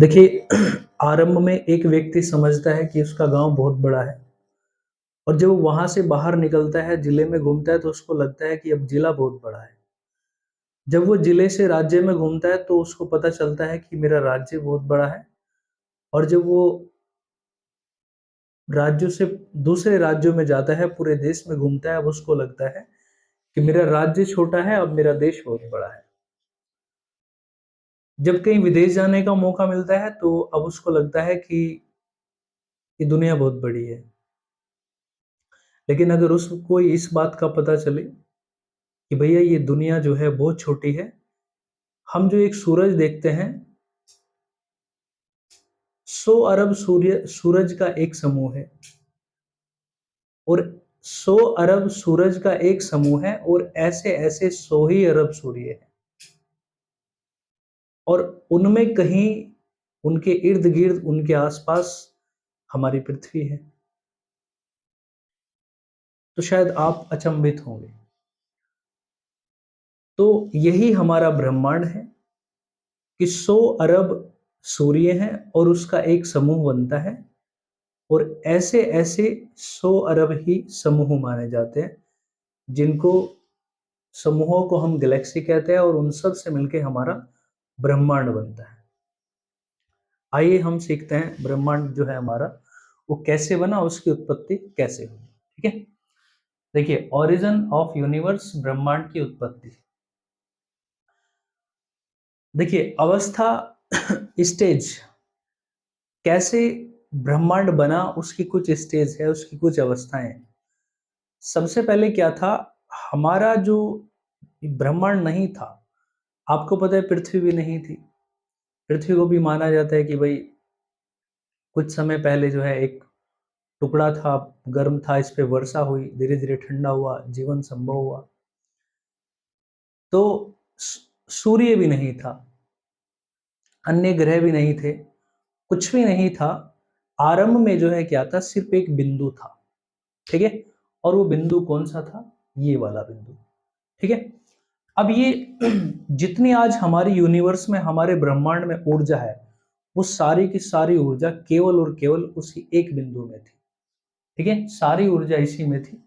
देखिए आरंभ में एक व्यक्ति समझता है कि उसका गांव बहुत बड़ा है और जब वो वहां से बाहर निकलता है, जिले में घूमता है तो उसको लगता है कि अब जिला बहुत बड़ा है। जब वो जिले से राज्य में घूमता है तो उसको पता चलता है कि मेरा राज्य बहुत बड़ा है। और जब वो राज्यों से दूसरे राज्यों में जाता है, पूरे देश में घूमता है, अब उसको लगता है कि मेरा राज्य छोटा है, अब मेरा देश बहुत बड़ा है। जब कहीं विदेश जाने का मौका मिलता है तो अब उसको लगता है कि ये दुनिया बहुत बड़ी है। लेकिन अगर उसको इस बात का पता चले कि भैया ये दुनिया जो है बहुत छोटी है, हम जो एक सूरज देखते हैं, 100 अरब सूरज का एक समूह है। और 100 अरब सूरज का एक समूह है और ऐसे ऐसे 100 ही अरब सूर्य है। और उनमें कहीं उनके इर्द गिर्द, उनके आसपास हमारी पृथ्वी है। तो शायद आप अचंभित होंगे। तो यही हमारा ब्रह्मांड है कि 100 अरब सूर्य हैं और उसका एक समूह बनता है। और ऐसे ऐसे 100 अरब ही समूह माने जाते हैं, जिनको समूहों को हम गैलेक्सी कहते हैं, और उन सब से मिलके हमारा ब्रह्मांड बनता है। आइए हम सीखते हैं ब्रह्मांड जो है हमारा वो कैसे बना, उसकी उत्पत्ति कैसे हुई। ठीक है, देखिए ओरिजिन ऑफ यूनिवर्स, ब्रह्मांड की उत्पत्ति। देखिए अवस्था स्टेज, कैसे ब्रह्मांड बना, उसकी कुछ स्टेज है, उसकी कुछ अवस्थाएं हैं। सबसे पहले क्या था, हमारा जो ब्रह्मांड नहीं था, आपको पता है पृथ्वी भी नहीं थी। पृथ्वी को भी माना जाता है कि भाई कुछ समय पहले जो है एक टुकड़ा था, गर्म था, इस पे वर्षा हुई, धीरे धीरे ठंडा हुआ, जीवन संभव हुआ। तो सूर्य भी नहीं था, अन्य ग्रह भी नहीं थे, कुछ भी नहीं था। आरंभ में जो है क्या था, सिर्फ एक बिंदु था। ठीक है, और वो बिंदु कौन सा था, ये वाला बिंदु। ठीक है, अब ये जितनी आज हमारी यूनिवर्स में, हमारे ब्रह्मांड में ऊर्जा है, वो सारी की सारी ऊर्जा केवल और केवल उसी एक बिंदु में थी। ठीक है, सारी ऊर्जा इसी में थी।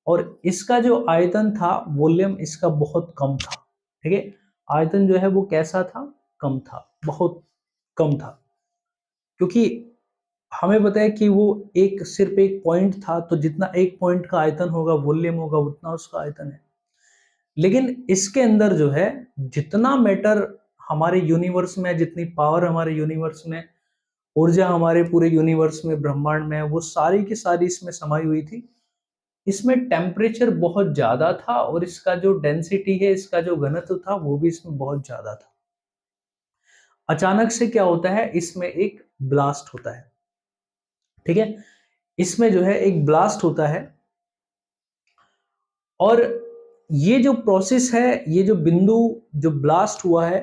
और इसका जो आयतन था, वॉल्यूम इसका बहुत कम था। ठीक है, आयतन जो है वो कैसा था, कम था, बहुत कम था। क्योंकि हमें पता है कि वो एक सिर्फ एक पॉइंट था, तो जितना एक पॉइंट का आयतन होगा, वॉल्यूम होगा, उतना उसका आयतन है। लेकिन इसके अंदर जो है जितना मैटर हमारे यूनिवर्स में, जितनी पावर हमारे यूनिवर्स में, ऊर्जा हमारे पूरे यूनिवर्स में, ब्रह्मांड में, वो सारी की सारी इसमें समाई हुई थी। इसमें टेम्परेचर बहुत ज्यादा था और इसका जो डेंसिटी है, इसका जो घनत्व था, वो भी इसमें बहुत ज्यादा था। अचानक से क्या होता है, इसमें एक ब्लास्ट होता है। ठीक है, इसमें जो है एक ब्लास्ट होता है। और ये जो प्रोसेस है, ये जो बिंदु जो ब्लास्ट हुआ है,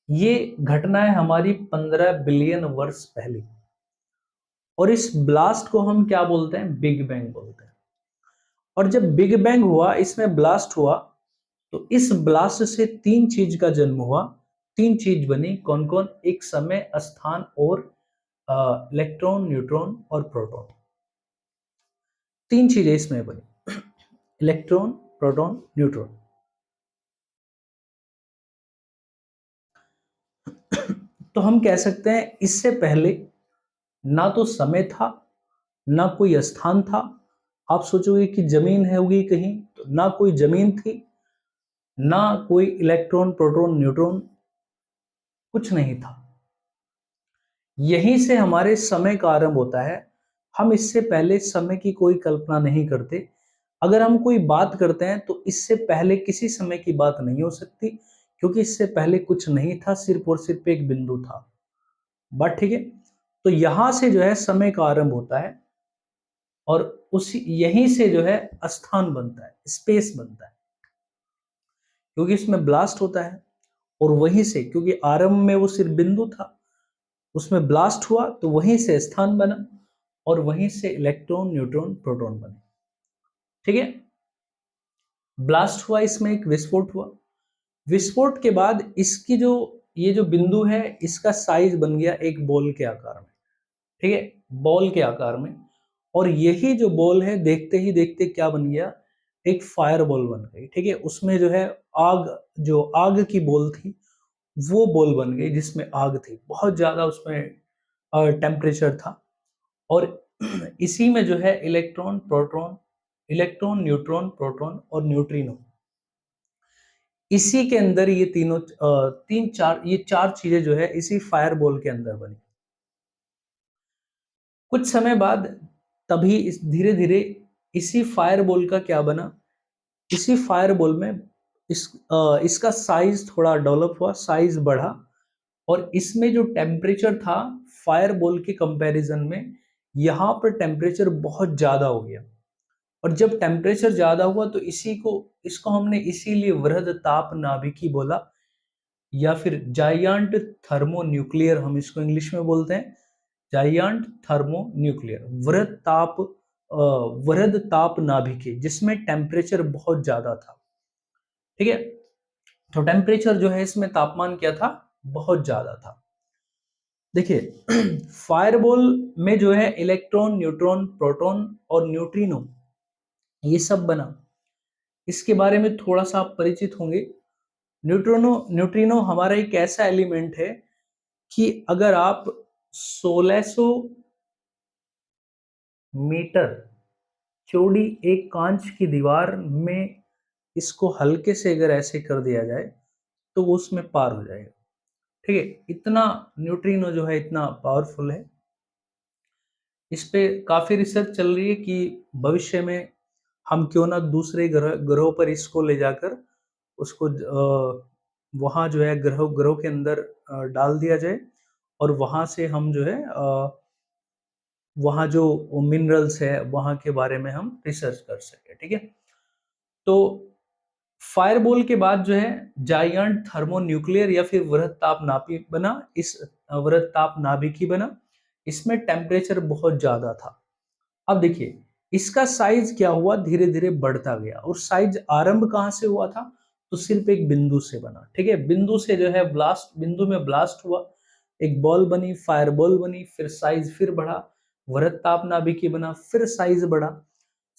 ये घटना है हमारी 15 बिलियन वर्ष पहले। और इस ब्लास्ट को हम क्या बोलते हैं, बिग बैंग बोलते हैं। और जब बिग बैंग हुआ, इसमें ब्लास्ट हुआ, तो इस ब्लास्ट से तीन चीज का जन्म हुआ। तीन चीज बनी, कौन कौन, एक समय, स्थान और इलेक्ट्रॉन, न्यूट्रॉन और प्रोटॉन। तीन चीजें इसमें बनी, इलेक्ट्रॉन, प्रोटॉन, न्यूट्रॉन। तो हम कह सकते हैं इससे पहले ना तो समय था, ना कोई स्थान था। आप सोचोगे कि जमीन है होगी कहीं, तो ना कोई जमीन थी, ना कोई इलेक्ट्रॉन, प्रोटॉन, न्यूट्रॉन, कुछ नहीं था। यहीं से हमारे समय का आरंभ होता है। हम इससे पहले समय की कोई कल्पना नहीं करते। अगर हम कोई बात करते हैं तो इससे पहले किसी समय की बात नहीं हो सकती, क्योंकि इससे पहले कुछ नहीं था, सिर्फ और सिर्फ एक बिंदु था। बात ठीक है। तो यहां से जो है समय का आरंभ होता है और उसी यहीं से जो है स्थान बनता है, स्पेस बनता है, क्योंकि इसमें ब्लास्ट होता है। और वहीं से, क्योंकि आरंभ में वो सिर्फ बिंदु था, उसमें ब्लास्ट हुआ तो वहीं से स्थान बना, और वहीं से इलेक्ट्रॉन, न्यूट्रॉन, प्रोटॉन बने। ठीक है, ब्लास्ट हुआ, इसमें एक विस्फोट हुआ। विस्फोट के बाद इसकी जो ये जो बिंदु है इसका साइज बन गया एक बॉल के आकार में, ठीक है, बॉल के आकार में। और यही जो बॉल है देखते ही देखते क्या बन गया, एक फायर बॉल बन गई, ठीक है। उसमें जो है आग, जो आग की बॉल थी वो बॉल बन गई जिसमें आग थी, बहुत ज्यादा उसमें टेम्परेचर था। और इसी में जो है electron proton, electron neutron proton और न्यूट्रिनो, इसी के अंदर ये तीनों तीन चार, ये चार चीजें जो है इसी फायर बॉल के अंदर बनी। कुछ समय बाद तभी इस धीरे धीरे इसी फायर बॉल का क्या बना, इसी फायर बॉल में इसका साइज थोड़ा डेवलप हुआ, साइज बढ़ा। और इसमें जो टेम्परेचर था फायर बॉल के कंपैरिजन में, यहाँ पर टेम्परेचर बहुत ज्यादा हो गया। और जब टेम्परेचर ज्यादा हुआ तो इसी को, इसको हमने इसीलिए वृहद ताप नाभिकी बोला, या फिर जायंट थर्मोन्यूक्लियर हम इसको इंग्लिश में बोलते हैं, जायंट थर्मोन्यूक्लियर, वृहद ताप नाभिकी, जिसमें टेम्परेचर बहुत ज्यादा था, ठीक है। तो टेम्परेचर जो है इसमें तापमान क्या था, बहुत ज्यादा था। देखिए फायरबॉल में जो है इलेक्ट्रॉन न्यूट्रॉन प्रोटॉन और न्यूट्रिनो ये सब बना, इसके बारे में थोड़ा सा आप परिचित होंगे। न्यूट्रिनो हमारा एक ऐसा एलिमेंट है कि अगर आप 1600 मीटर चौड़ी एक कांच की दीवार में इसको हल्के से अगर ऐसे कर दिया जाए तो वो उसमें पार हो जाएगा, ठीक है। इतना न्यूट्रिनो जो है इतना पावरफुल है। इस पे काफी रिसर्च चल रही है कि भविष्य में हम क्यों ना दूसरे ग्रहों पर इसको ले जाकर उसको वहाँ जो है ग्रहों के अंदर डाल दिया जाए, और वहाँ से हम जो है वहाँ जो मिनरल्स है वहाँ के बारे में हम रिसर्च कर सके, ठीक है। तो फायरबॉल के बाद जो है जायंट थर्मोन्यूक्लियर या फिर वृहद ताप नाभिक बना, इस वृहद ताप नाभिकी बना, इसमें टेम्परेचर बहुत ज्यादा था। अब देखिए इसका साइज क्या हुआ, धीरे धीरे बढ़ता गया। और साइज आरंभ कहाँ से हुआ था, तो सिर्फ एक बिंदु से बना, ठीक है। बिंदु से जो है ब्लास्ट, बिंदु में ब्लास्ट हुआ, एक बॉल बनी, फायर बॉल बनी, फिर साइज फिर बढ़ा, वृहद ताप नाभिकी बना, फिर साइज बढ़ा,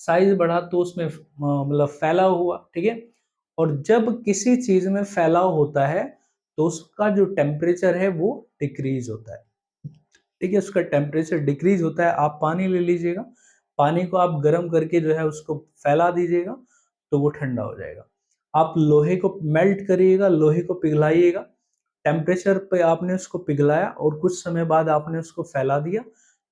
साइज बढ़ा तो उसमें मतलब फैलाव हुआ, ठीक है। और जब किसी चीज में फैलाव होता है तो उसका जो टेम्परेचर है वो डिक्रीज होता है, ठीक है। उसका टेम्परेचर डिक्रीज होता है। आप पानी ले लीजिएगा, पानी को आप गर्म करके जो है उसको फैला दीजिएगा तो वो ठंडा हो जाएगा। आप लोहे को मेल्ट करिएगा, लोहे को पिघलाइएगा, टेम्परेचर पे आपने उसको पिघलाया और कुछ समय बाद आपने उसको फैला दिया,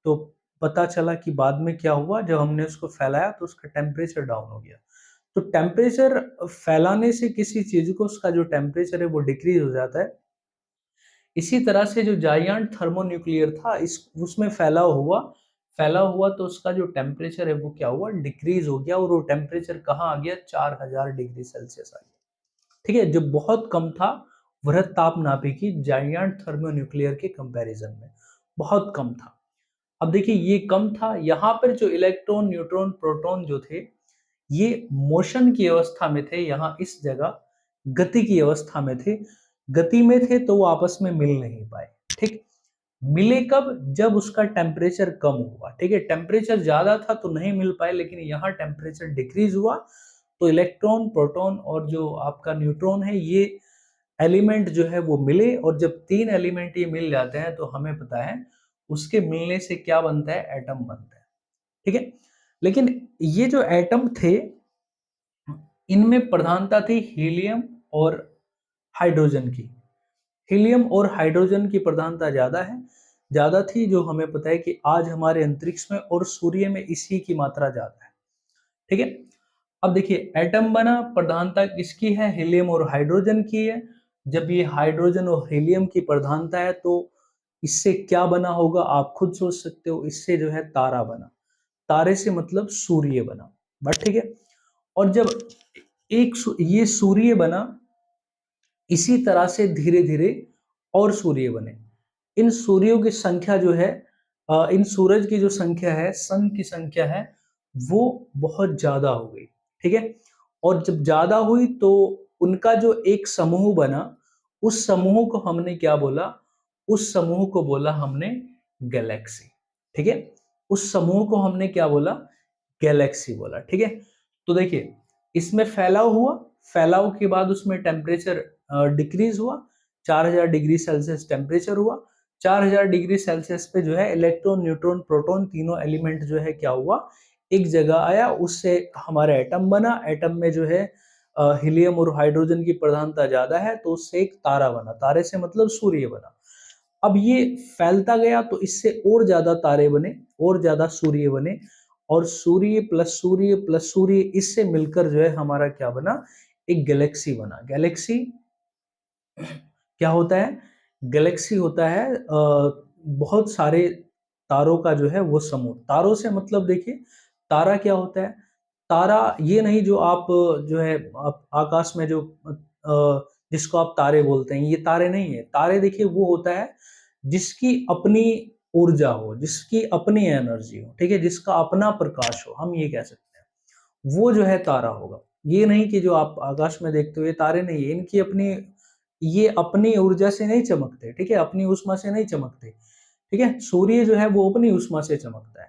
तो पता चला कि बाद में क्या हुआ, जब हमने उसको फैलाया तो उसका टेम्परेचर डाउन हो गया। तो टेम्परेचर फैलाने से किसी चीज को उसका जो टेम्परेचर है वो डिक्रीज हो जाता है। इसी तरह से जो जायंट थर्मोन्यूक्लियर था इस उसमें फैलाव हुआ तो उसका जो टेम्परेचर है वो क्या हुआ, डिक्रीज हो गया। और वो टेम्परेचर कहाँ आ गया, 4000 डिग्री सेल्सियस आ गया, ठीक है, जो बहुत कम था वृहद ताप नाभिकी जायंट थर्मोन्यूक्लियर के कंपैरिजन में, बहुत कम था। अब देखिए ये कम था, यहाँ पर जो इलेक्ट्रॉन न्यूट्रॉन प्रोटॉन जो थे ये मोशन की अवस्था में थे, यहाँ इस जगह गति की अवस्था में थे। गति में थे तो वो आपस में मिल नहीं पाए, ठीक। मिले कब, जब उसका टेम्परेचर कम हुआ, ठीक है। टेम्परेचर ज्यादा था तो नहीं मिल पाए, लेकिन यहाँ टेम्परेचर डिक्रीज हुआ तो इलेक्ट्रॉन प्रोटॉन और जो आपका न्यूट्रॉन है ये एलिमेंट जो है वो मिले। और जब तीन एलिमेंट ये मिल जाते हैं तो हमें पता है उसके मिलने से क्या बनता है, एटम बनता है, ठीक है। लेकिन ये जो एटम थे इनमें प्रधानता थी हीलियम और हाइड्रोजन की। हीलियम और हाइड्रोजन की प्रधानता ज्यादा थी, जो हमें पता है कि आज हमारे अंतरिक्ष में और सूर्य में इसी की मात्रा ज्यादा है, ठीक है। अब देखिए एटम बना, प्रधानता किसकी है, हीलियम और हाइड्रोजन की है। जब ये हाइड्रोजन और हीलियम की प्रधानता है तो इससे क्या बना होगा आप खुद सोच सकते हो, इससे जो है तारा बना, तारे से मतलब सूर्य बना, बट ठीक है। और जब ये सूर्य बना, इसी तरह से धीरे धीरे और सूर्य बने। इन सूर्यों की संख्या जो है इन सूरज की जो संख्या है, सन की संख्या है, वो बहुत ज्यादा हो गई, ठीक है। और जब ज्यादा हुई तो उनका जो एक समूह बना, उस समूह को हमने क्या बोला? उस समूह को बोला हमने गैलेक्सी, ठीक है? उस समूह को हमने क्या बोला? गैलेक्सी बोला, ठीक है? तो देखिए, इसमें फैलाव हुआ, फैलाव के बाद उसमें टेम्परेचर डिक्रीज हुआ, 4000 डिग्री सेल्सियस टेम्परेचर हुआ, 4000 डिग्री सेल्सियस पे जो है इलेक्ट्रॉन, न्यूट्रॉन, प्रोटॉन तीनों एलिमेंट जो है क्या हुआ? एक जगह आया, उससे हमारा एटम बना, एटम में जो है हीलियम और हाइड्रोजन की प्रधानता ज्यादा है, तो उससे एक तारा बना, तारे से मतलब सूर्य बना। अब ये फैलता गया तो इससे और ज्यादा तारे बने, और ज्यादा सूर्य बने, और सूर्य प्लस सूर्य प्लस सूर्य इससे मिलकर जो है हमारा क्या बना? एक गैलेक्सी बना। गैलेक्सी क्या होता है? गैलेक्सी होता है बहुत सारे तारों का जो है वो समूह। तारों से मतलब देखिए, तारा क्या होता है? तारा ये नहीं जो आप जो है आप आकाश में जो जिसको आप तारे बोलते हैं, ये तारे नहीं है। तारे देखिए वो होता है जिसकी अपनी ऊर्जा हो, जिसकी अपनी एनर्जी हो, ठीक है? जिसका अपना प्रकाश हो, हम ये कह सकते हैं। वो जो है तारा होगा। ये नहीं कि जो आप आकाश में देखते हो ये तारे नहीं है, इनकी अपनी, ये अपनी ऊर्जा से नहीं चमकते, ठीक है? अपनी ऊष्मा से नहीं चमकते, ठीक है? सूर्य जो है वो अपनी ऊष्मा से चमकता है।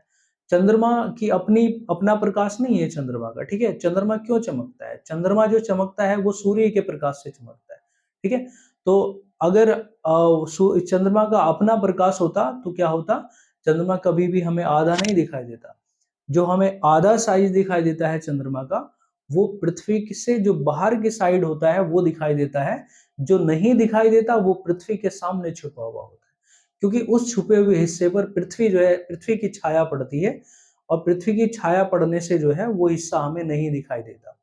चंद्रमा की अपनी अपना प्रकाश नहीं है चंद्रमा का, ठीक है? चंद्रमा क्यों चमकता है? चंद्रमा जो चमकता है वो सूर्य के प्रकाश से चमकता है, ठीक है? तो अगर चंद्रमा का अपना प्रकाश होता तो क्या होता? चंद्रमा कभी भी हमें आधा नहीं दिखाई देता। जो हमें आधा साइज दिखाई देता है चंद्रमा का, वो पृथ्वी से जो बाहर की साइड होता है वो दिखाई देता है। जो नहीं दिखाई देता वो पृथ्वी के सामने छुपा हुआ होता है, क्योंकि उस छुपे हुए हिस्से पर पृथ्वी जो है, पृथ्वी की छाया पड़ती है, और पृथ्वी की छाया पड़ने से जो है वो हिस्सा हमें नहीं दिखाई देता।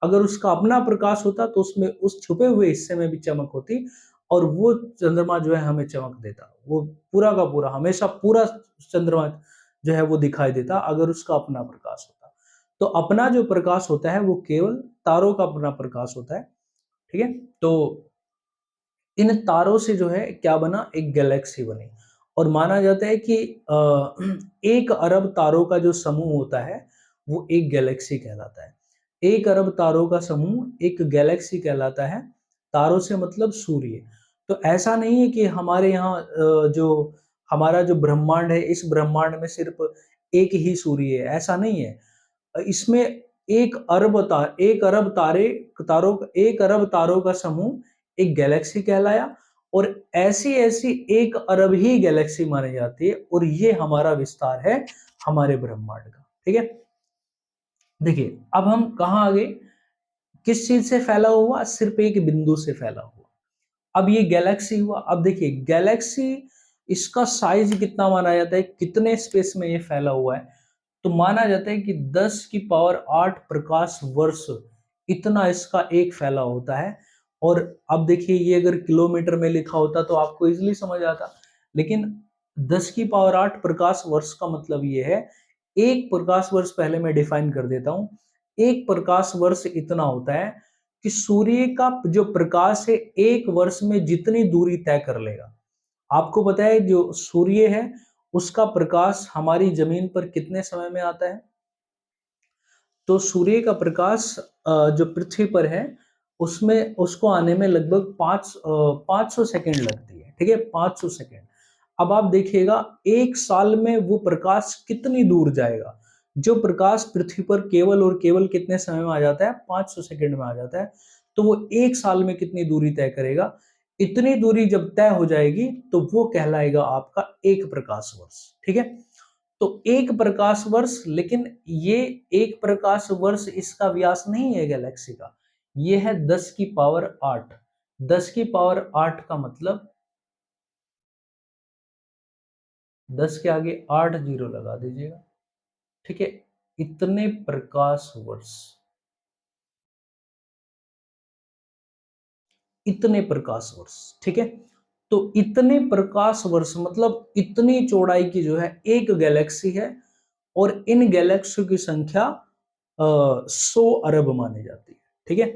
अगर उसका अपना प्रकाश होता तो उसमें उस छुपे हुए हिस्से में भी चमक होती, और वो चंद्रमा जो है हमें चमक देता। वो पूरा का पूरा हमेशा पूरा चंद्रमा जो है वो दिखाई देता अगर उसका अपना प्रकाश होता। तो अपना जो प्रकाश होता है वो केवल तारों का अपना प्रकाश होता है, ठीक है? तो इन तारों से जो है क्या बना? एक गैलेक्सी बनी। और माना जाता है कि 1 अरब तारों का जो समूह होता है वो एक गैलेक्सी कहलाता है। 1 अरब तारों का समूह एक गैलेक्सी कहलाता है। तारों से मतलब सूर्य। तो ऐसा नहीं है कि हमारे यहाँ जो हमारा जो ब्रह्मांड है, इस ब्रह्मांड में सिर्फ एक ही सूर्य है, ऐसा नहीं है। इसमें 1 अरब तारे, तारों 1 अरब तारों का समूह एक गैलेक्सी कहलाया, और ऐसी ऐसी 1 अरब ही गैलेक्सी मानी जाती है, और ये हमारा विस्तार है हमारे ब्रह्मांड का, ठीक है? देखिए, अब हम कहाँ आ गए? किस चीज से फैला हुआ? सिर्फ एक बिंदु से फैला हुआ। अब ये गैलेक्सी हुआ। अब देखिए, गैलेक्सी, इसका साइज कितना माना जाता है? कितने स्पेस में ये फैला हुआ है? तो माना जाता है कि 10 की पावर 8 प्रकाश वर्ष इतना इसका एक फैला होता है। और अब देखिए, ये अगर किलोमीटर में लिखा होता तो आपको इजीली समझ आता, लेकिन 10 की पावर 8 प्रकाश वर्ष का मतलब ये है, एक प्रकाश वर्ष पहले मैं डिफाइन कर देता हूं। एक प्रकाश वर्ष इतना होता है कि सूर्य का जो प्रकाश है एक वर्ष में जितनी दूरी तय कर लेगा। आपको पता है जो सूर्य है उसका प्रकाश हमारी जमीन पर कितने समय में आता है? तो सूर्य का प्रकाश जो पृथ्वी पर है उसमें उसको आने में लगभग 500 सेकंड लगती है, ठीक है? 500 सेकंड। अब आप देखिएगा, एक साल में वो प्रकाश कितनी दूर जाएगा? जो प्रकाश पृथ्वी पर केवल और केवल कितने समय में आ जाता है? 500 सेकंड में आ जाता है। तो वो एक साल में कितनी दूरी तय करेगा? इतनी दूरी जब तय हो जाएगी तो वो कहलाएगा आपका एक प्रकाश वर्ष, ठीक है? तो एक प्रकाश वर्ष, लेकिन ये एक प्रकाश वर्ष इसका व्यास नहीं है गैलेक्सी का, ये है 10 की पावर 8। 10 की पावर 8 का मतलब 10 के आगे 8 जीरो लगा दीजिएगा, ठीक है? इतने प्रकाश वर्ष, इतने प्रकाश वर्ष, ठीक है? तो इतने प्रकाश वर्ष मतलब इतनी चौड़ाई की जो है एक गैलेक्सी है, और इन गैलेक्सी की संख्या 100 अरब मानी जाती है, ठीक है?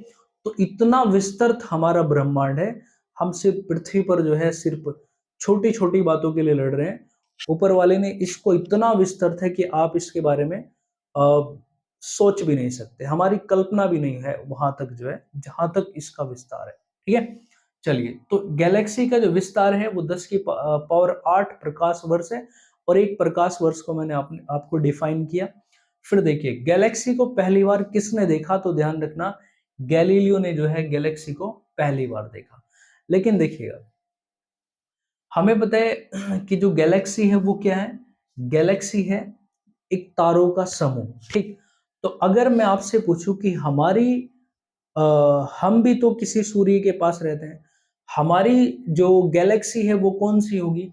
तो इतना विस्तृत हमारा ब्रह्मांड है। हम सिर्फ पृथ्वी पर जो है सिर्फ छोटी छोटी बातों के लिए लड़ रहे हैं। ऊपर वाले ने इसको इतना विस्तृत है कि आप इसके बारे में सोच भी नहीं सकते, हमारी कल्पना भी नहीं है वहां तक जो है, जहां तक इसका विस्तार है, ठीक है? चलिए, तो गैलेक्सी का जो विस्तार है वो 10 की पावर 8 प्रकाश वर्ष है, और एक प्रकाश वर्ष को मैंने आपको डिफाइन किया। फिर देखिए गैलेक्सी को पहली बार किसने देखा, तो ध्यान रखना गैलीलियो ने जो है गैलेक्सी को पहली बार देखा। लेकिन देखिएगा, हमें पता है कि जो गैलेक्सी है वो क्या है, गैलेक्सी है एक तारों का समूह, ठीक। तो अगर मैं आपसे पूछूं कि हम भी तो किसी सूर्य के पास रहते हैं, हमारी जो गैलेक्सी है वो कौन सी होगी,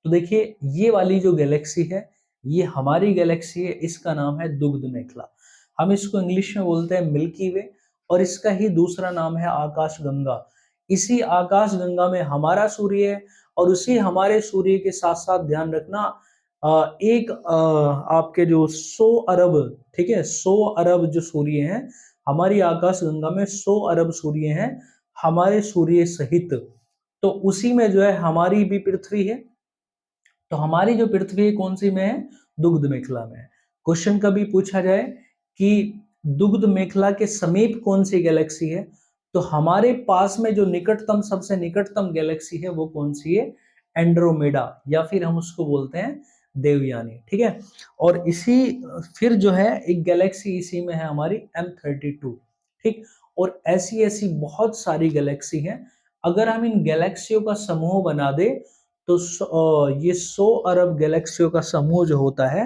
तो देखिए ये वाली जो गैलेक्सी है ये हमारी गैलेक्सी है, इसका नाम है दुग्ध मेखला। हम इसको इंग्लिश में बोलते हैं मिल्की वे, और इसका ही दूसरा नाम है आकाश गंगा। इसी आकाश गंगा में हमारा सूर्य है, और उसी हमारे सूर्य के साथ साथ ध्यान रखना आपके जो 100 अरब, ठीक है, 100 अरब जो सूर्य हैं हमारी आकाश गंगा में, 100 अरब सूर्य हैं हमारे सूर्य सहित। तो उसी में जो है हमारी भी पृथ्वी है। तो हमारी जो पृथ्वी है कौन सी में है, दुग्ध मेखला में है। क्वेश्चन कभी पूछा जाए कि दुग्ध मेखला के समीप कौन सी गैलेक्सी है, तो हमारे पास में जो निकटतम, सबसे निकटतम गैलेक्सी है वो कौन सी है, एंड्रोमेडा, या फिर हम उसको बोलते हैं देवयानी, ठीक है। और इसी फिर जो है एक गैलेक्सी इसी में है हमारी M32, ठीक। और ऐसी ऐसी बहुत सारी गैलेक्सी हैं। अगर हम इन गैलेक्सियों का समूह बना दे तो ये 100 अरब गैलेक्सियों का समूह जो होता है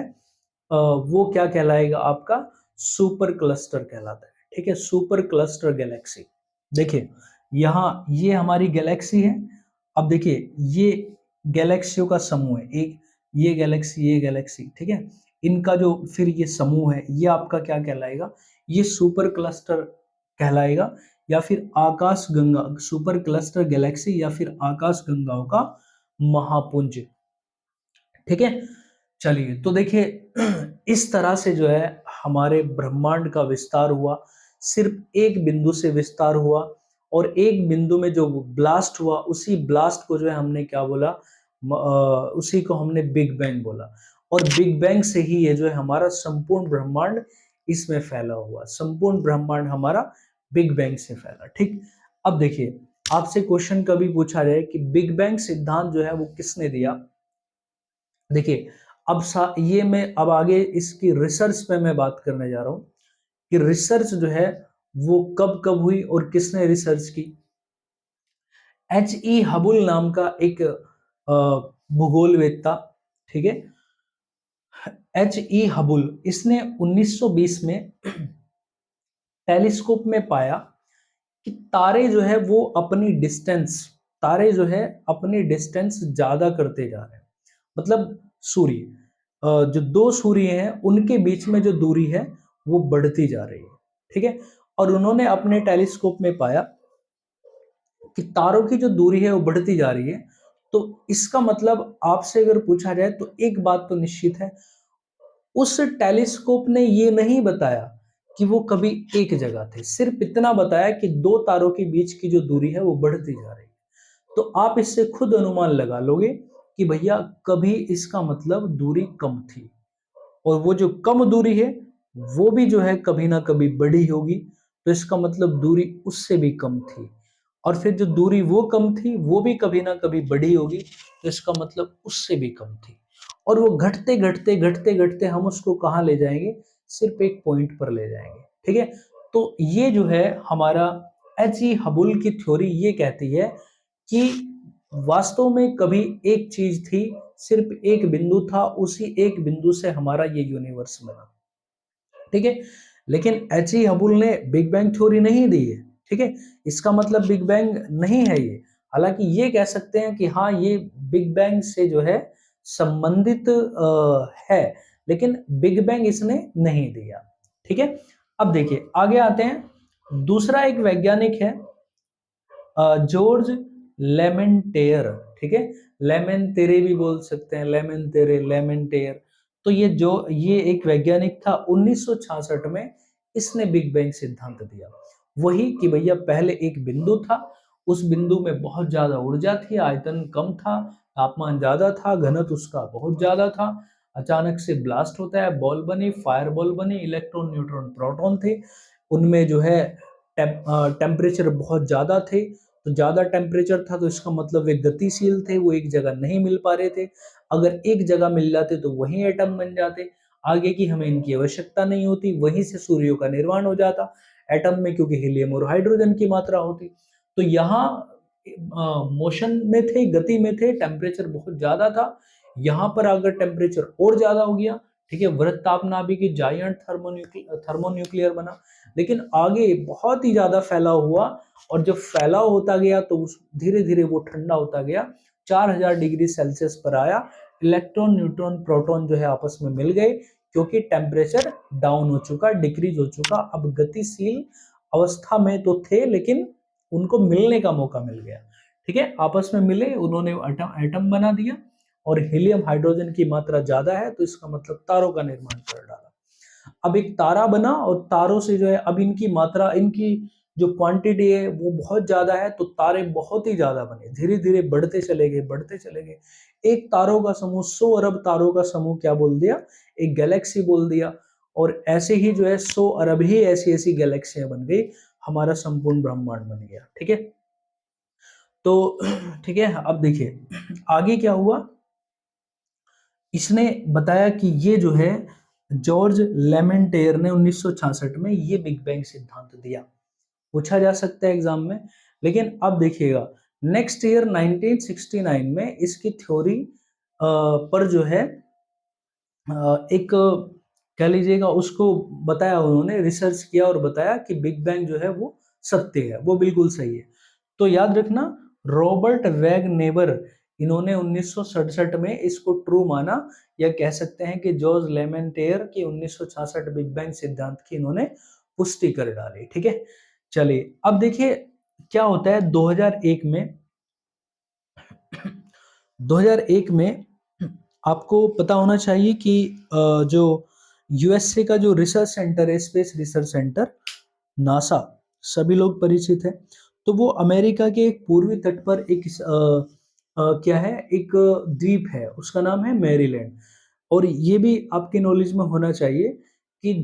वो क्या कहलाएगा, आपका सुपर क्लस्टर कहलाता है, ठीक है, सुपर क्लस्टर गैलेक्सी। देखिए यहाँ ये हमारी गैलेक्सी है। अब देखिए ये गैलेक्सियों का समूह है, एक ये गैलेक्सी, ये गैलेक्सी, ठीक है। इनका जो फिर ये समूह है ये आपका क्या कहलाएगा, ये सुपर क्लस्टर कहलाएगा, या फिर आकाश गंगा, सुपर क्लस्टर गैलेक्सी, या फिर आकाश गंगाओं का महापुंज, ठीक है। चलिए, तो देखिए इस तरह से जो है हमारे ब्रह्मांड का विस्तार हुआ, सिर्फ एक बिंदु से विस्तार हुआ, और एक बिंदु में जो ब्लास्ट हुआ उसी ब्लास्ट को जो है हमने क्या बोला, उसी को हमने बिग बैंग बोला। और बिग बैंग से ही ये जो है हमारा संपूर्ण ब्रह्मांड इसमें फैला हुआ, संपूर्ण ब्रह्मांड हमारा बिग बैंग से फैला, ठीक। अब देखिए आपसे क्वेश्चन कभी पूछा जाए कि बिग बैंग सिद्धांत जो है वो किसने दिया, देखिए ये मैं अब आगे इसकी रिसर्च पे मैं बात करने जा रहा हूं कि रिसर्च जो है वो कब कब हुई और किसने रिसर्च की। H.E. हबुल नाम का एक भूगोलवेत्ता, ठीक है, H.E. हबुल, इसने 1920 में टेलीस्कोप में पाया कि तारे जो है वो अपनी डिस्टेंस, तारे जो है अपनी डिस्टेंस ज्यादा करते जा रहे हैं। मतलब सूर्य, जो दो सूर्य हैं उनके बीच में जो दूरी है वो बढ़ती जा रही है, ठीक है। और उन्होंने अपने टेलीस्कोप में पाया कि तारों की जो दूरी है वो बढ़ती जा रही है। तो इसका मतलब आपसे अगर पूछा जाए तो एक बात तो निश्चित है, उस टेलीस्कोप ने ये नहीं बताया कि वो कभी एक जगह थे, सिर्फ इतना बताया कि दो तारों के बीच की जो दूरी है वो बढ़ती जा रही है। तो आप इससे खुद अनुमान लगा लोगे कि भैया कभी इसका मतलब दूरी कम थी, और वो जो कम दूरी है वो भी जो है कभी ना कभी बड़ी होगी, तो इसका मतलब दूरी उससे भी कम थी। और फिर जो दूरी वो कम थी वो भी कभी ना कभी बड़ी होगी, तो इसका मतलब उससे भी कम थी। और वो घटते घटते घटते घटते हम उसको कहाँ ले जाएंगे, सिर्फ एक पॉइंट पर ले जाएंगे, ठीक है। तो ये जो है हमारा H.E. हबुल की थ्योरी ये कहती है कि वास्तव में कभी एक चीज थी, सिर्फ एक बिंदु था, उसी एक बिंदु से हमारा ये यूनिवर्स बना, ठीक है। लेकिन H.E. हबुल ने बिग बैंग थ्योरी नहीं दी है, ठीक है, इसका मतलब बिग बैंग नहीं है ये। हालांकि ये कह सकते हैं कि हाँ ये बिग बैंग से जो है संबंधित है, लेकिन बिग बैंग इसने नहीं दिया, ठीक है। अब देखिए आगे आते हैं, दूसरा एक वैज्ञानिक है जॉर्ज लेमेंटेयर, ठीक है, लेमेंटेरे भी बोल सकते हैं, लेमेंटेरे, लेमेंटेयर। तो ये एक वैज्ञानिक था 1966 में, इसने बिग बैंग सिद्धांत दिया। वही कि भैया पहले एक बिंदु था, उस बिंदु में बहुत ज्यादा ऊर्जा थी, आयतन कम था, तापमान ज्यादा था, घनत्व उसका बहुत ज्यादा था। अचानक से ब्लास्ट होता है, बॉल बनी, फायर बॉल बनी, इलेक्ट्रॉन न्यूट्रॉन प्रोटॉन थे, उनमें जो है टेम्परेचर बहुत ज्यादा थे, तो ज़्यादा टेम्परेचर था तो इसका मतलब वे गतिशील थे, वो एक जगह नहीं मिल पा रहे थे। अगर एक जगह मिल जाते तो वहीं एटम बन जाते, आगे की हमें इनकी आवश्यकता नहीं होती, वहीं से सूर्यों का निर्माण हो जाता एटम में, क्योंकि हीलियम और हाइड्रोजन की मात्रा होती। तो यहाँ मोशन में थे, गति में थे, टेम्परेचर बहुत ज़्यादा था। यहाँ पर अगर टेम्परेचर और ज़्यादा हो गया, ठीक है, वृत्त ताप नाभिक जायंट थर्मोन्यूक्लियर बना, लेकिन आगे बहुत ही ज़्यादा फैलाव हुआ, और जब फैलाव होता गया तो धीरे धीरे वो ठंडा होता गया, 4000 डिग्री सेल्सियस पर आया। इलेक्ट्रॉन, न्यूट्रॉन, प्रोटॉन जो है आपस में मिल गए, क्योंकि टेम्परेचर डाउन हो चुका, डिक्रीज हो चुका। अब गतिशील अवस्था में तो थे, लेकिन उनको मिलने का मौका मिल गया, ठीक है, आपस में मिले, उन्होंने एटम बना दिया, और हीलियम हाइड्रोजन की मात्रा ज्यादा है, तो इसका मतलब तारों का निर्माण कर डाला। अब एक तारा बना, और तारों से जो है अब इनकी मात्रा, इनकी जो क्वांटिटी है वो बहुत ज्यादा है, तो तारे बहुत ही ज्यादा बने, धीरे धीरे बढ़ते चले गए, बढ़ते चले गए। एक तारों का समूह, 100 अरब तारों का समूह क्या बोल दिया, एक गैलेक्सी बोल दिया। और ऐसे ही जो है 100 अरब ही ऐसी ऐसी गैलेक्सियां बन गई, हमारा संपूर्ण ब्रह्मांड बन गया, ठीक है। तो ठीक है, अब देखिए आगे क्या हुआ। इसने बताया कि ये जो है जॉर्ज लेमेंटेयर ने 1966 में ये बिग बैंग सिद्धांत दिया, पूछा जा सकता है एग्जाम में। लेकिन अब देखिएगा, नेक्स्ट ईयर 1969 में इसकी थ्योरी पर जो है एक कह लीजिएगा उसको बताया, उन्होंने रिसर्च किया और बताया कि बिग बैंग जो है वो सत्य है, वो बिल्कुल सही है। तो याद रखना, रॉबर्ट वैगनेवर, इन्होंने 1967 में इसको ट्रू माना, या कह सकते हैं कि जॉर्ज लेमेंटेयर की 1966 बिग बैंग सिद्धांत की इन्होंने पुष्टि कर डाली, ठीक है। चलिए अब देखिए क्या होता है 2001 में। 2001 में आपको पता होना चाहिए कि जो यूएसए का जो रिसर्च सेंटर है, स्पेस रिसर्च सेंटर, नासा, सभी लोग परिचित है। तो वो अमेरिका के एक पूर्वी तट पर एक क्या है, एक द्वीप है, उसका नाम है मैरीलैंड। और ये भी आपके नॉलेज में होना चाहिए कि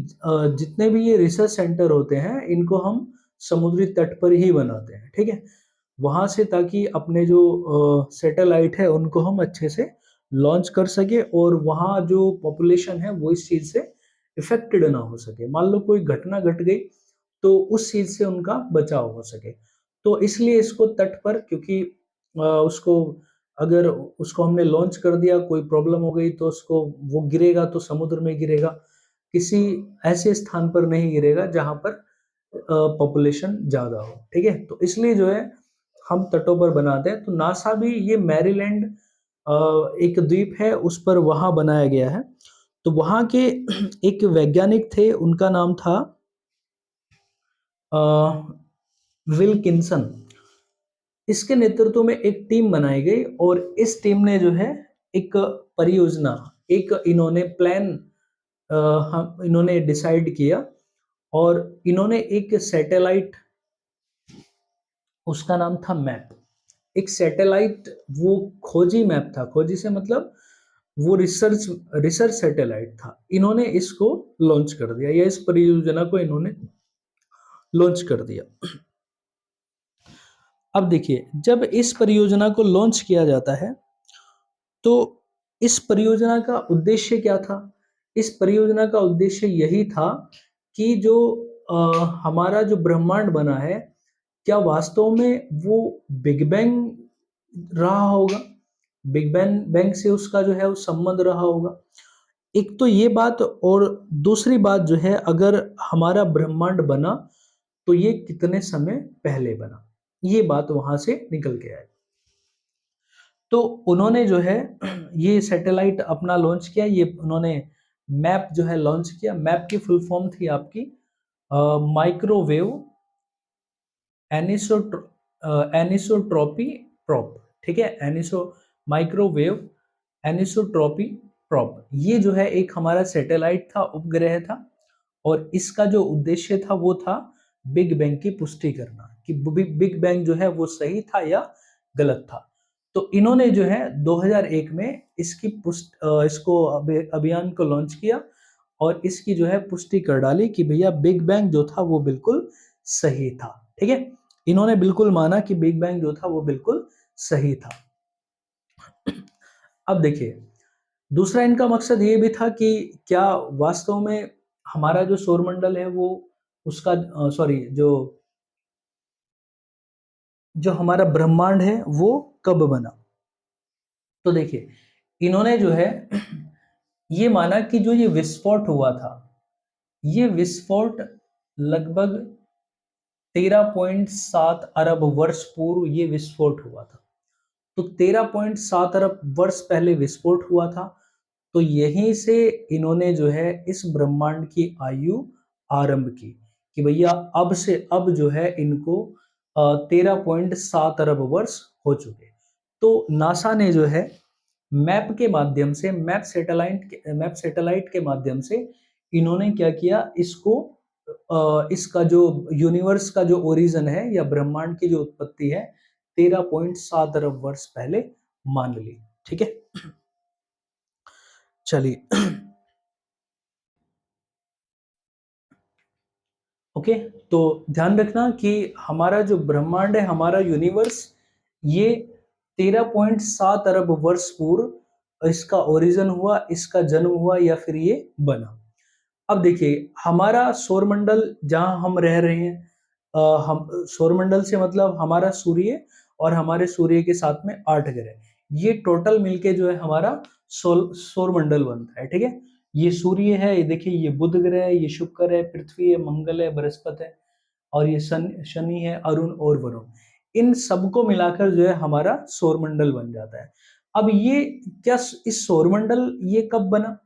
जितने भी ये रिसर्च सेंटर होते हैं, इनको हम समुद्री तट पर ही बनाते हैं, ठीक है, वहां से, ताकि अपने जो सैटेलाइट है उनको हम अच्छे से लॉन्च कर सके, और वहाँ जो पॉपुलेशन है वो इस चीज से इफेक्टेड ना हो सके। मान लो कोई घटना घट गई तो उस चीज से उनका बचाव हो सके। तो इसलिए इसको तट पर, क्योंकि उसको, अगर उसको हमने लॉन्च कर दिया, कोई प्रॉब्लम हो गई तो उसको, वो गिरेगा तो समुद्र में गिरेगा, किसी ऐसे स्थान पर नहीं गिरेगा जहां पर पॉपुलेशन ज्यादा हो, ठीक है। तो इसलिए जो है हम तटों पर बनाते हैं। तो नासा भी ये मैरीलैंड एक द्वीप है उस पर वहां बनाया गया है। तो वहां के एक वैज्ञानिक थे, उनका नाम था विल्किंसन। इसके नेतृत्व में एक टीम बनाई गई, और इस टीम ने जो है एक परियोजना, एक इन्होंने प्लान, हम इन्होंने डिसाइड किया, और इन्होंने एक सैटेलाइट, उसका नाम था मैप, एक सैटेलाइट, वो खोजी मैप था, खोजी से मतलब वो रिसर्च रिसर्च सैटेलाइट था, इन्होंने इसको लॉन्च कर दिया, या इस परियोजना को इन्होंने लॉन्च कर दिया। अब देखिए, जब इस परियोजना को लॉन्च किया जाता है, तो इस परियोजना का उद्देश्य क्या था। इस परियोजना का उद्देश्य यही था कि जो हमारा जो ब्रह्मांड बना है, क्या वास्तव में वो बिग बैंग रहा होगा, बिग बैंग बैंग से उसका जो है वो संबंध रहा होगा। एक तो ये बात, और दूसरी बात जो है, अगर हमारा ब्रह्मांड बना तो ये कितने समय पहले बना, ये बात वहां से निकल के आई। तो उन्होंने जो है ये सैटेलाइट अपना लॉन्च किया, ये उन्होंने मैप जो है लॉन्च किया। मैप की फुल फॉर्म थी आपकी माइक्रोवेव एनिसोट्रॉपी प्रॉप, ठीक है, माइक्रोवेव एनिसोट्रॉपी प्रॉप, ये जो है एक हमारा सैटेलाइट था, उपग्रह था, और इसका जो उद्देश्य था वो था बिग बैंग की पुष्टि करना, कि बिग बैंग जो है वो सही था या गलत था। तो इन्होंने जो है 2001 में इसकी इसको अभियान को लॉन्च किया, और इसकी जो है पुष्टि कर डाली कि भैया बिग बैंग जो था वो बिल्कुल सही था, ठीक है। इन्होंने बिल्कुल माना कि बिग बैंग जो था वो बिल्कुल सही था। अब देखिए, दूसरा इनका मकसद ये भी था कि क्या वास्तव में हमारा जो सौरमंडल है वो उसका सॉरी जो जो हमारा ब्रह्मांड है वो कब बना। तो देखिए, इन्होंने जो है ये माना कि जो ये विस्फोट हुआ था, ये विस्फोट लगभग 13.7 अरब वर्ष पूर्व ये विस्फोट हुआ था। तो 13.7 अरब वर्ष पहले विस्फोट हुआ था। तो यहीं से इन्होंने जो है इस ब्रह्मांड की आयु आरंभ की कि भैया अब से अब जो है इनको 13.7 अरब वर्ष हो चुके। तो नासा ने जो है मैप के माध्यम से मैप सैटेलाइट के माध्यम से इन्होंने क्या किया, इसको इसका जो यूनिवर्स का जो ओरिजिन है या ब्रह्मांड की जो उत्पत्ति है 13.7 अरब वर्ष पहले मान ली। ठीक है, चलिए। ओके, तो ध्यान रखना कि हमारा जो ब्रह्मांड है, हमारा यूनिवर्स, ये 13.7 अरब वर्ष पूर्व इसका ओरिजिन हुआ, इसका जन्म हुआ या फिर ये बना। अब देखिए, हमारा सौरमंडल जहां हम रह रहे हैं, हम सौरमंडल से मतलब हमारा सूर्य और हमारे सूर्य के साथ में 8 ग्रह, ये टोटल मिलके जो है हमारा सौरमंडल बनता है। ठीक है, ये सूर्य है, ये देखिए, ये बुध ग्रह है, ये शुक्र है, पृथ्वी है, मंगल है, बृहस्पति है, और ये शनि है, अरुण और वरुण। इन सबको मिलाकर जो है हमारा सौरमंडल बन जाता है। अब ये क्या, इस सौरमंडल ये कब बना?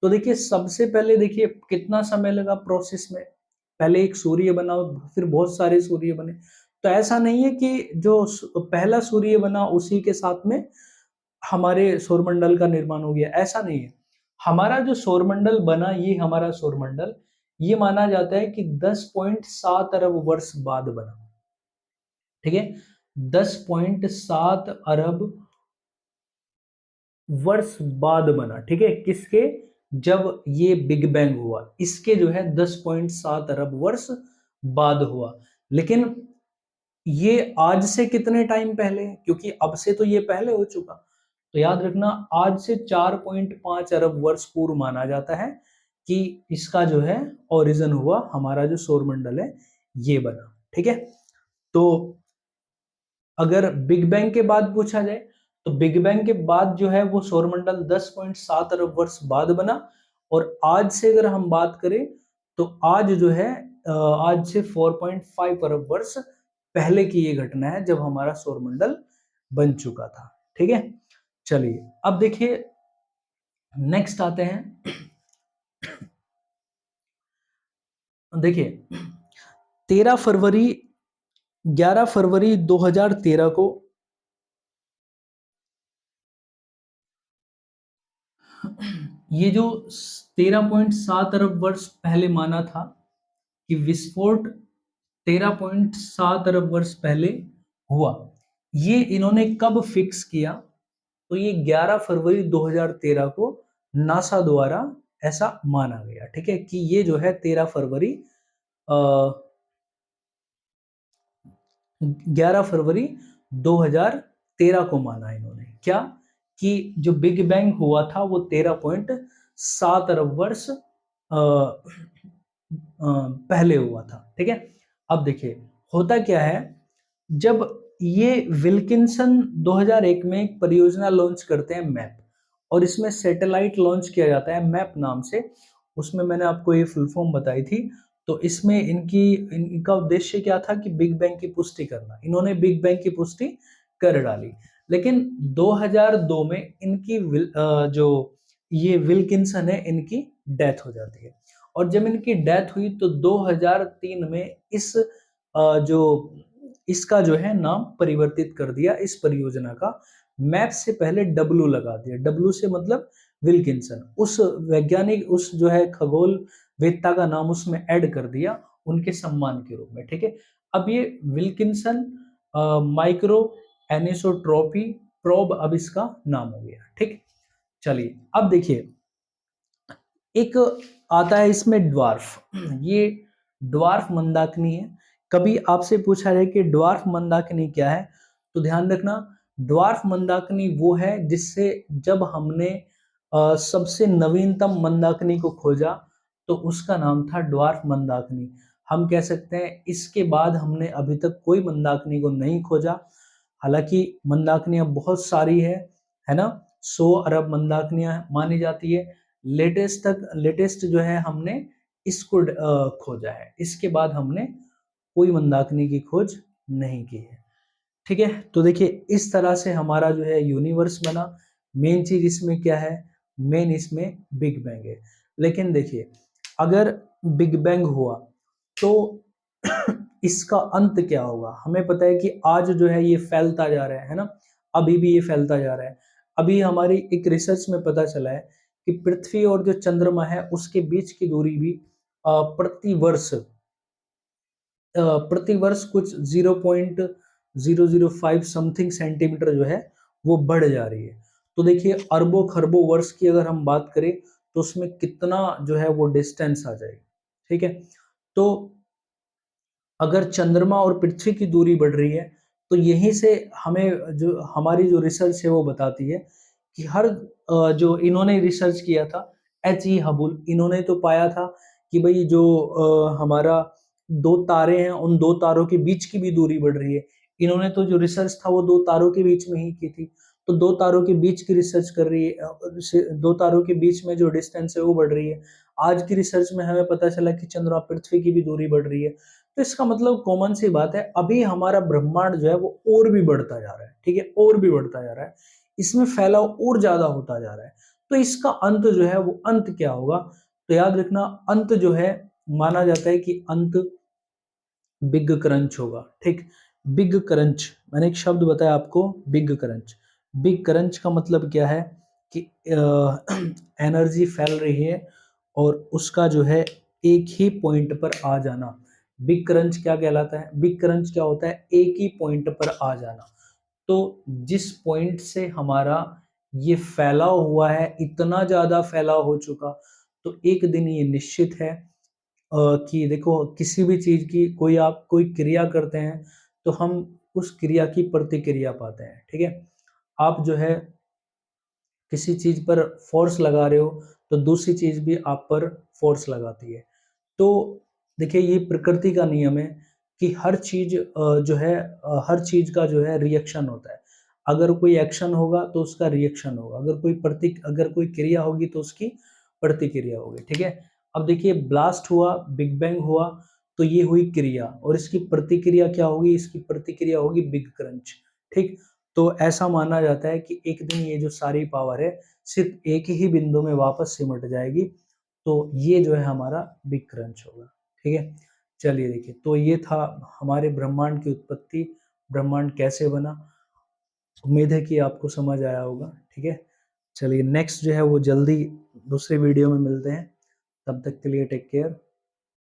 तो देखिए, सबसे पहले देखिए कितना समय लगा प्रोसेस में। पहले एक सूर्य बना, फिर बहुत सारे सूर्य बने। तो ऐसा नहीं है कि जो पहला सूर्य बना उसी के साथ में हमारे सौरमंडल का निर्माण हो गया, ऐसा नहीं है। हमारा जो सौरमंडल बना, ये हमारा सौरमंडल, ये माना जाता है कि 10.7 अरब वर्ष बाद बना। ठीक है, 10.7 अरब वर्ष बाद बना। ठीक है, किसके? जब ये बिग बैंग हुआ, इसके जो है 10.7 अरब वर्ष बाद हुआ। लेकिन ये आज से कितने टाइम पहले? क्योंकि अब से तो ये पहले हो चुका। तो याद रखना, आज से 4.5 अरब वर्ष पूर्व माना जाता है कि इसका जो है ओरिजिन हुआ, हमारा जो सौरमंडल है ये बना। ठीक है, तो अगर बिग बैंग के बाद पूछा जाए, तो बिग बैंग के बाद जो है वो सौरमंडल 10.7 अरब वर्ष बाद बना। और आज से अगर हम बात करें, तो आज जो है आज से 4.5 अरब वर्ष पहले की ये घटना है जब हमारा सौरमंडल बन चुका था। ठीक है, चलिए अब देखिए, नेक्स्ट आते हैं। देखिए, 13 फरवरी 11 फरवरी 2013 को ये जो 13.7 अरब वर्ष पहले माना था कि विस्फोट 13.7 अरब वर्ष पहले हुआ, ये इन्होंने कब फिक्स किया? तो ये 11 फरवरी 2013 को नासा द्वारा ऐसा माना गया। ठीक है, कि ये जो है 13 फरवरी 11 फरवरी 2013 को माना इन्होंने। क्या? कि जो बिग बैंग हुआ था वो 13.7 अरब वर्ष पहले हुआ था। ठीक है, अब देखिए, होता क्या है, जब ये विल्किंसन 2001 में एक परियोजना लॉन्च करते हैं, मैप, और इसमें सैटेलाइट लॉन्च किया जाता है मैप नाम से। उसमें मैंने आपको ये फुल फॉर्म बताई थी। तो इसमें इनका उद्देश्य क्या था कि बिग बैंग की पुष्टि करना। इन्होंने बिग बैंग की पुष्टि कर डाली। लेकिन 2002 में इनकी जो ये विल्किंसन है, इनकी डेथ हो जाती है। और जब इनकी डेथ हुई तो 2003 में जो इसका जो है नाम परिवर्तित कर दिया, इस परियोजना का। मैप से पहले डब्लू लगा दिया, डब्लू से मतलब विल्किंसन, उस वैज्ञानिक, उस जो है खगोल वेत्ता का नाम उसमें ऐड कर दिया उनके सम्मान के रूप में। ठीक है, अब ये विल्किंसन माइक्रो एनिसोट्रॉपी प्रोब अब इसका नाम हो गया। ठीक, चलिए अब देखिए, एक आता है इसमें ड्वार्फ। ये ड्वार्फ मंदाकिनी है। कभी आपसे पूछा जाए कि ड्वार्फ मंदाकिनी क्या है, तो ध्यान रखना, ड्वार्फ मंदाकिनी वो है जिससे जब हमने सबसे नवीनतम मंदाकिनी को खोजा तो उसका नाम था ड्वार्फ मंदाकिनी। हम कह सकते हैं इसके बाद हमने अभी तक कोई मंदाकिनी को नहीं खोजा। हालांकि मंदाकिनियां बहुत सारी है ना, 100 अरब मंदाकिनियां मानी जाती है। लेटेस्ट जो है हमने इसको खोजा है, इसके बाद हमने कोई मंदाकिनी की खोज नहीं की है। ठीक है, तो देखिए इस तरह से हमारा जो है यूनिवर्स बना। मेन चीज इसमें क्या है, मेन इसमें बिग बैंग है। लेकिन देखिए अगर बिग बैंग हुआ तो इसका अंत क्या होगा। हमें पता है कि आज जो है ये फैलता जा रहा है ना, अभी भी ये फैलता जा रहा है। अभी हमारी एक रिसर्च में पता चला है कि पृथ्वी और जो चंद्रमा है उसके बीच की दूरी भी प्रतिवर्ष कुछ 0.005 समथिंग सेंटीमीटर जो है वो बढ़ जा रही है। तो देखिए अरबों खरबों वर्ष की अगर हम बात करें तो उसमें कितना जो है वो डिस्टेंस आ जाएगी। ठीक है, तो अगर चंद्रमा और पृथ्वी की दूरी बढ़ रही है तो यहीं से हमें जो हमारी जो रिसर्च है वो बताती है कि जो इन्होंने रिसर्च किया था, H.E. हबुल, इन्होंने तो पाया था कि भाई जो हमारा दो तारे हैं उन दो तारों के बीच की भी दूरी बढ़ रही है। इन्होंने तो जो रिसर्च था वो दो तारों के बीच में ही की थी। तो दो तारों के बीच की रिसर्च कर रही है, दो तारों के बीच में जो डिस्टेंस है वो बढ़ रही है। आज की रिसर्च में हमें पता चला कि चंद्रमा पृथ्वी की भी दूरी बढ़ रही है। तो इसका मतलब कॉमन सी बात है, अभी हमारा ब्रह्मांड जो है वो और भी बढ़ता जा रहा है। ठीक है, और भी बढ़ता जा रहा है, इसमें फैलाव और ज्यादा होता जा रहा है। तो इसका अंत जो है वो अंत क्या होगा, तो याद रखना अंत जो है, माना जाता है कि अंत बिग क्रंच होगा। ठीक, बिग क्रंच, मैंने एक शब्द बताया आपको, बिग क्रंच। बिग क्रंच का मतलब क्या है कि एनर्जी फैल रही है और उसका जो है एक ही पॉइंट पर आ जाना। बिग क्रंच क्या कहलाता है, बिग क्रंच क्या होता है, एक ही पॉइंट पर आ जाना। तो जिस पॉइंट से हमारा ये फैलाव हुआ है, इतना ज्यादा फैलाव हो चुका, तो एक दिन ये निश्चित है कि देखो किसी भी चीज की आप कोई क्रिया करते हैं तो हम उस क्रिया की प्रतिक्रिया पाते हैं। ठीक है, आप जो है किसी चीज पर फोर्स लगा रहे हो तो दूसरी चीज भी आप पर फोर्स लगाती है। तो देखिए ये प्रकृति का नियम है कि हर चीज जो है हर चीज का जो है रिएक्शन होता है। अगर कोई एक्शन होगा तो उसका रिएक्शन होगा, अगर कोई क्रिया होगी तो उसकी प्रतिक्रिया होगी। ठीक है, अब देखिए ब्लास्ट हुआ, बिग बैंग हुआ, तो ये हुई क्रिया, और इसकी प्रतिक्रिया क्या होगी, इसकी प्रतिक्रिया होगी बिग क्रंच। ठीक, तो ऐसा माना जाता है कि एक दिन ये जो सारी पावर है सिर्फ एक ही बिंदु में वापस सिमट जाएगी। तो ये जो है हमारा बिग क्रंच होगा। ठीक है, चलिए देखिए, तो ये था हमारे ब्रह्मांड की उत्पत्ति, ब्रह्मांड कैसे बना। उम्मीद है कि आपको समझ आया होगा। ठीक है, चलिए नेक्स्ट जो है वो जल्दी दूसरे वीडियो में मिलते हैं। तब तक के लिए टेक केयर।